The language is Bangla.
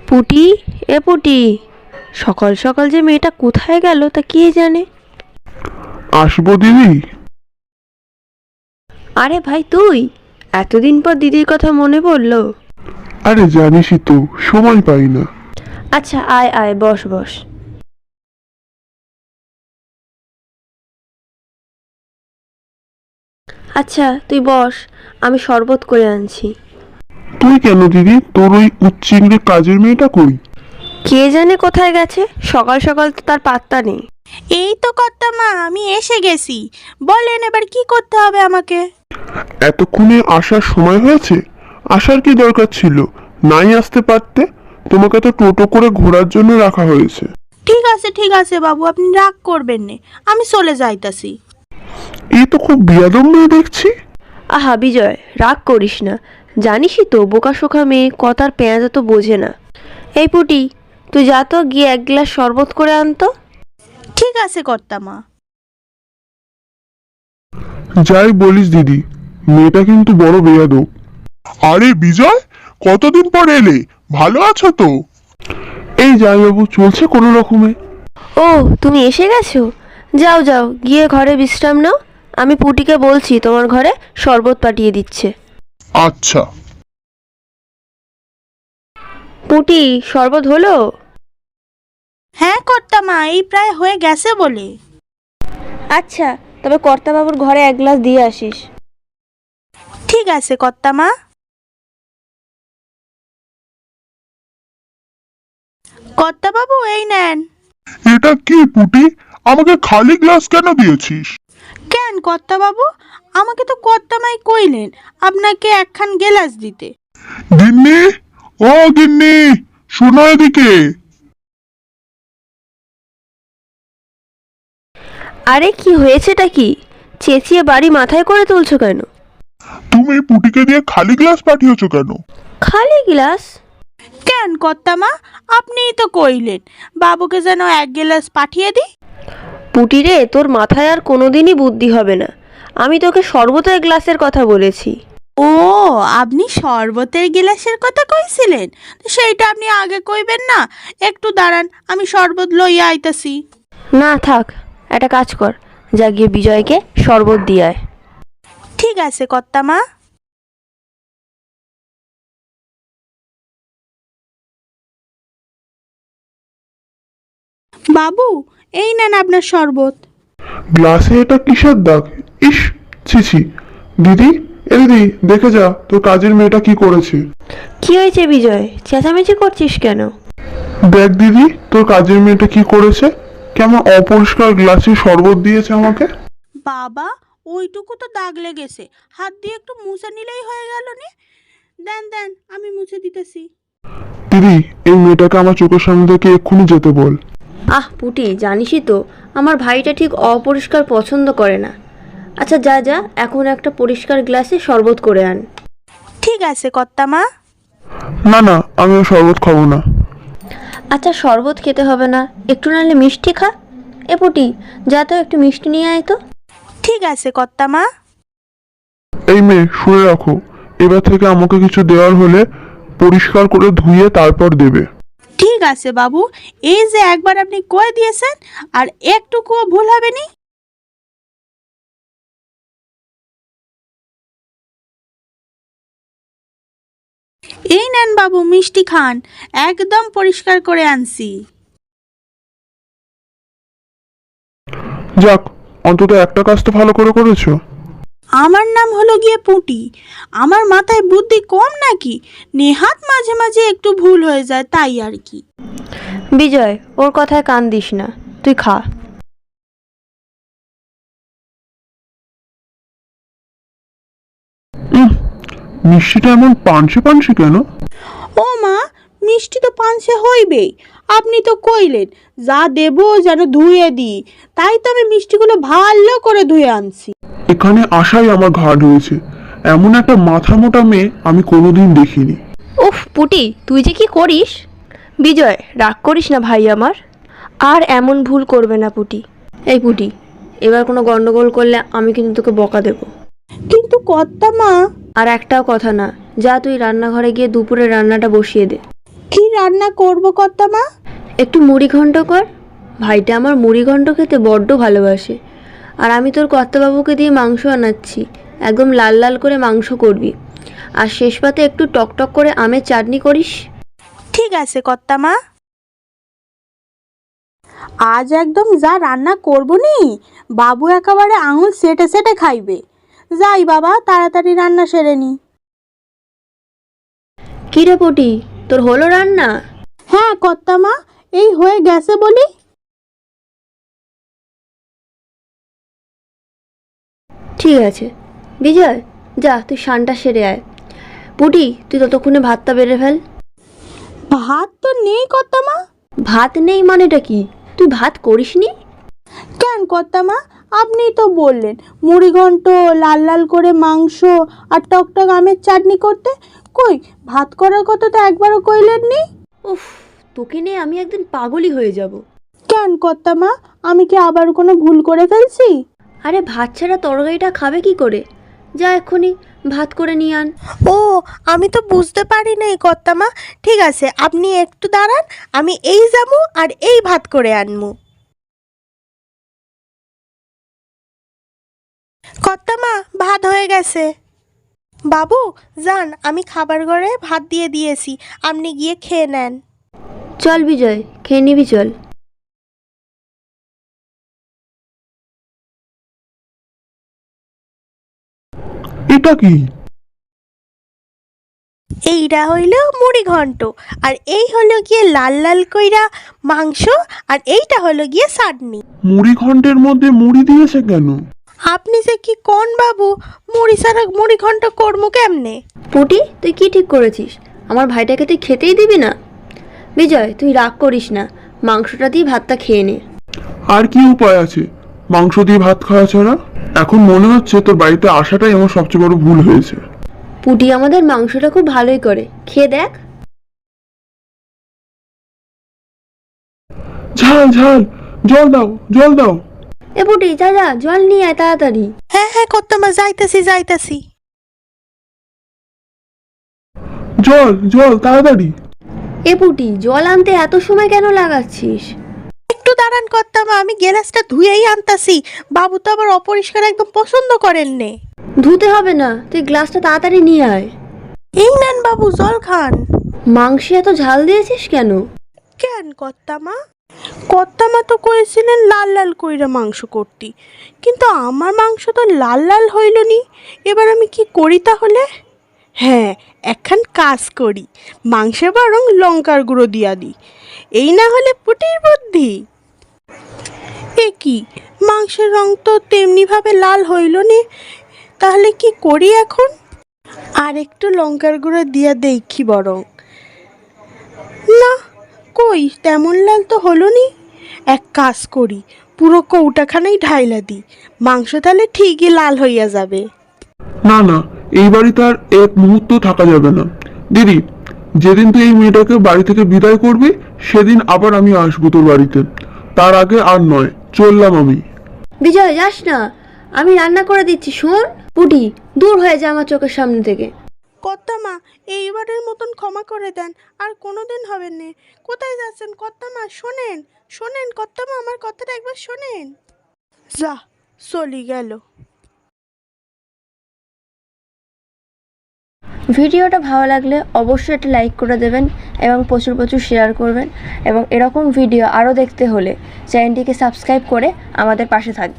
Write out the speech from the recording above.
পুটি, এ পুটি, সকাল সকাল যে মেয়েটা কোথায় গেল তা কে জানে। আসবো দিদি। আরে ভাই তুই, এতদিন পর দিদির কথা মনে পড়লো। আরে জানিসই তো, সময় পাই না। আচ্ছা আয় আয়, বস বস। আচ্ছা তুই বস, আমি শরবত করে আনছি। তুই কেন দিদি? তোর ওই উচ্চিংড়ে কাজের মেয়েটা কই? কে জানে কোথায় গেছে, সকাল সকাল তো তার পাত্তা নেই। এই তো কর্তা মা, আমি এসে গেছি। বলেন এবার কি করতে হবে আমাকে? এতক্ষণে আসার সময় হয়েছে? আসার কি দরকার ছিল? নাই আসতে পারতে? তোমাকে তো টোটো করে ঘোরার জন্য রাখা হয়েছে। ঠিক আছে বাবু, আপনি রাগ করবেন না, আমি চলে যাইতাছি। এই তো খুব বিয়াদব মেয়ে দেখছি। আহা বিজয়, রাগ করিস না, জানিসই তো বোকাশোকা মেয়ে, কথার পেঁয়াজা তো বোঝে না। এই পুটি, তুই যা তো গিয়ে এক গ্লাস শরবত করে আনতো। ঠিক আছে কর্তা মা। যাই বলিস দিদি, মেয়েটা কিন্তু বড় বেয়াদব। আরে বিজয়, কতদিন পর এলে? ভালো আছো তো? এই যাই বাবু, চলছে কোনো রকমে। ও তুমি এসে গেছো, যাও যাও গিয়ে ঘরে বিশ্রাম নাও। আমি পুটিকে বলছি তোমার ঘরে শরবত পাঠিয়ে দিচ্ছে। আচ্ছা। পুটি, শরবত হলো? হ্যাঁ কর্তা মা, এই প্রায় হয়ে গেছে বলে। আচ্ছা, তবে কর্তাবাবুর ঘরে এক গ্লাস দিয়ে আসিস। ঠিক আছে কর্তা মা। কর্তা বাবু এই নেন। এটা কি পুটি? আমাকে খালি গ্লাস কেন দিয়েছিস? কেন কর্তা বাবু, আমাকে তো কর্তা মাই কইলেন আপনাকে একখান গেলাস দিতে। গিন্নি, ও গিন্নি, শোনো এদিকে। আরে কি হয়েছেটা কি? চেঁচিয়ে বাড়ি মাথায় করে তুলছো কেন? তুমি পুটিকে দিয়ে খালি গ্লাস পাঠিয়েছো কেন? খালি গ্লাস? কেন কর্তা মা, আপনিই তো কইলেন বাবুকে যেন এক গেলাস পাঠিয়ে দিই। পুটি রে, তোর মাথায় আর কোনোদিনই বুদ্ধি হবে না। আমি তোকে শরবতের গ্লাসের কথা বলেছি। ও, আপনি শরবতের গিলাসের কথা কইছিলেন, তো সেইটা আপনি আগে কইবেন না? একটু দাঁড়ান, আমি শরবত লইয়া আইতাছি। না থাক, একটা কাজ কর, যা গিয়ে বিজয়কে শরবত দিয়ে আয়। ঠিক আছে কর্তা মা। বাবু, এই নেন আপনার শরবত। গ্লাসে এটা কিসের দাগ? ইস, ছি। দিদি, এ দিদি, দেখে যা তোর কাজের মেয়েটা কি করেছে। কি হয়েছে বিজয়, চেঁচামেচি করছিস কেন? দেখ দিদি, তোর কাজের মেয়েটা কি করেছে। কেমন অপরিষ্কার গ্লাসে শরবত দিয়েছে আমাকে। বাবা, ওইটুকু তো দাগ লেগেছে, হাত দিয়ে একটু মুছে নিলেই হয়ে গেল নে। দেন দেন, আমি মুছে দিতেছি। দিদি, এই মেয়েটাকে আমার চোখের সামনে থেকে এক্ষুনি যেতে বল। আহ পুটি, জানিসই তো আমার ভাইটা ঠিক অপরিষ্কার পছন্দ করে না। আচ্ছা যা যা, এখন একটা পরিষ্কার গ্লাসে শরবত করে আন। ঠিক আছে কর্তা মা। না, আমি আর শরবত খাবো না। আচ্ছা শরবত খেতে হবে না, একটু নাহলে মিষ্টি খা। এ পুটি, যা তো একটু মিষ্টি নিয়ে আয় তো। ঠিক আছে কর্তা মা। এই মেয়ে, শুনে রাখো, এবার থেকে আমাকে কিছু দেওয়ার হলে পরিষ্কার করে ধুয়ে তারপর দেবে। ঠিক আছে বাবু, এই যে একবার আপনি কয়ে দিয়েছেন, আর একটুকুও ভুল হবে নি। এই নেন বাবু, মিষ্টি খান, একদম পরিষ্কার করে আনছি। যাক, অন্তত একটা কাজ তো ভালো করে করেছো। আমার নাম হলো গিয়ে পুটি, আমার মাথায় বুদ্ধি কম নাকি? নেহাত মাঝে মাঝে একটু ভুল হয়ে যায়, তাই আর কি। বিজয়, ওর কথায় কান দিস না, তুই খা। মিষ্টিটা এমন পানসে কেন? ও মা, মিষ্টি তো পানসে হইবেই, আপনি তো কইলেন যা দেবো যেন ধুয়ে দিই, তাই তো আমি মিষ্টিগুলো ভালো করে ধুয়ে আনছি। এখানে আসাই আমার ঘাট হয়েছে। এমন একটা মাথা মোটা মেয়ে আমি কোনোদিন দেখিনি। উফ পুটি, তুই যে কি করিস। বিজয়, রাগ করিস না ভাই আমার, আর এমন ভুল করবে না পুটি। এই পুটি, এবার কোনো গন্ডগোল করলে আমি কিন্তু তোকে বকা দেব। কিন্তু কর্তা মা। আর একটাও কথা না, যা তুই রান্নাঘরে গিয়ে দুপুরে রান্নাটা বসিয়ে দে। কি রান্না করব কর্তামা? একটু মুড়ি ঘন্ট কর। ভাইটা আমার মুড়ি ঘন্ট খেতে বড্ড ভালোবাসে। আর আমি তোর কর্তাবাবুকে দিয়ে মাংস আনাচ্ছি, একদম লাল লাল করে মাংস করবি। আর শেষ পাতে একটু টকটক করে আমের চাটনি করিস। ঠিক আছে কর্তামা। আজ একদম যা রান্না করব নি, বাবু একেবারে আঙুল সেটে সেটে খাইবে। যাই বাবা, তাড়াতাড়ি রান্না সেরে নি। কী রে পটি, তোর হলো রান্না? হ্যাঁ কর্তামা, এই হয়ে গেছে বলি। ঠিক আছে বিজয়, যা তুই শানটা সেরে আয়। পুটি, তুই ততক্ষণে ভাতটা বেড়ে ফেল। ভাত তো নেই কর্তামা। ভাত নেই মানেটা কি? তুই ভাত করিসনি? কেন কর্তামা, আপনিই তো বললেন মুড়ি ঘন্ট, লাল লাল করে মাংস আর টকটক আমের চাটনি করতে। কই, ভাত করার কথা তো একবারও কইলেননি। উফ, তোকে নিয়ে আমি একদিন পাগলই হয়ে যাব। কেন কর্তামা, আমি কি আবার কোনো ভুল করে ফেলছি? আরে ভাত ছাড়া তরকারিটা খাবে কি করে? যা এক্ষুনি ভাত করে নিয়ে আন। ও, আমি তো বুঝতে পারি নাই কর্তামা। ঠিক আছে, আপনি একটু দাঁড়ান, আমি এই যাবো আর এই ভাত করে আনমু। কর্তামা, ভাত হয়ে গেছে। বাবু যান, আমি খাবার ঘরে ভাত দিয়ে দিয়েছি, আপনি গিয়ে খেয়ে নেন। চল বিজয়, খেয়ে নিবি চল। এটা কি? এইটা হইল মুড়ি ঘন্ট, আর এই হলো গিয়ে লাল লাল কইরা মাংস, আর এইটা হলো গিয়ে চাটনি। মুড়ি ঘন্টের মধ্যে মুড়ি দিয়েছে কেন? আপনি যে কি কোন বাবু, মুড়ি ছাড়া মুড়ি ঘন্ট করবো কেমনে? পুটি, তুই কি ঠিক করেছিস? আমার ভাইটাকে তুই খেতেই দিবি না? বিজয়, তুই রাগ করিস না, মাংসটা দিয়ে ভাতটা খেয়ে নে। আর কি উপায় আছে মাংস দিয়ে ভাত খাওয়া ছাড়া? এখন মনে হচ্ছে তোর বাড়িতে আসাটাই আমার সবচেয়ে বড় ভুল হয়েছে। পুটি আমাদের মাংসটা খুব ভালোই করে, খেয়ে দেখ। ঝাল ঝাল, জল দাও জল দাও। এ পুটি, যা যা জল নিয়ে আয় তাড়াতাড়ি। হ্যাঁ হ্যাঁ কর্তামা, যাইতাছি যাইতাছি। জল জল তাড়াতাড়ি। এ পুটি, জল আনতে এত সময় কেন লাগাচ্ছিস? একটু দাঁড়ান কর্তামা, আমি গ্যাসটা ধুয়েই আনতাছি। বাবু তো আবার অপরিষ্কার একদম পছন্দ করেন নে। ধুতে হবে না, তুই গ্লাসটা তাড়াতাড়ি নিয়ে আয়। এই নেন বাবু, জল খান। মাংসে এত ঝাল দিয়েছিস কেন? কেন কর্তামা? কর্তামা তো কয়েছিলেন লাল লাল কইরা মাংস করতি, কিন্তু আমার মাংস তো লাল লাল হইল নি। এবার আমি কি করি তাহলে? হ্যাঁ, একখান কাজ করি, মাংসে বরং লঙ্কার গুঁড়ো দিয়া দিই। এই না হলে পুটির বুদ্ধি। এ কি, মাংসের রং তো তেমনিভাবে লাল হইল নি, তাহলে কি করি এখন? আর একটু লঙ্কার গুঁড়ো দিয়া দেখি বরং। না, কই তেমন লাল তো হলো নি। এক কাজ করি, পুরো কৌটাখানেই ঢাইলা দিই, মাংস তাহলে ঠিকই লাল হইয়া যাবে। না না, এই বাড়িতে আর এক মুহূর্ত থাকা যাবে না। দিদি, যেদিন তুই এই মেয়েটাকে বাড়ি থেকে বিদায় করবি সেদিন আবার আমি আসবো তোর বাড়িতে। তার আগে আর নয়, চললাম আমি। বিজয়, যাস না, আমি রান্না করে দিচ্ছি, শোন। পুটি, দূর হয়ে যা আমার চোখের সামনে থেকে। কর্তামা, এইবারের মতন ক্ষমা করে দেন, আর কোনোদিন হবে না। কোথায় যাচ্ছেন কর্তামা? শোনেন শোনেন কর্তামা, আমার কথাটা একবার শোনেন। যা, চলি গেল। ভিডিওটা ভালো লাগলে অবশ্যই একটা লাইক করে দেবেন এবং প্রচুর প্রচুর শেয়ার করবেন। এবং এরকম ভিডিও আরও দেখতে হলে চ্যানেলটিকে সাবস্ক্রাইব করে আমাদের পাশে থাকবেন।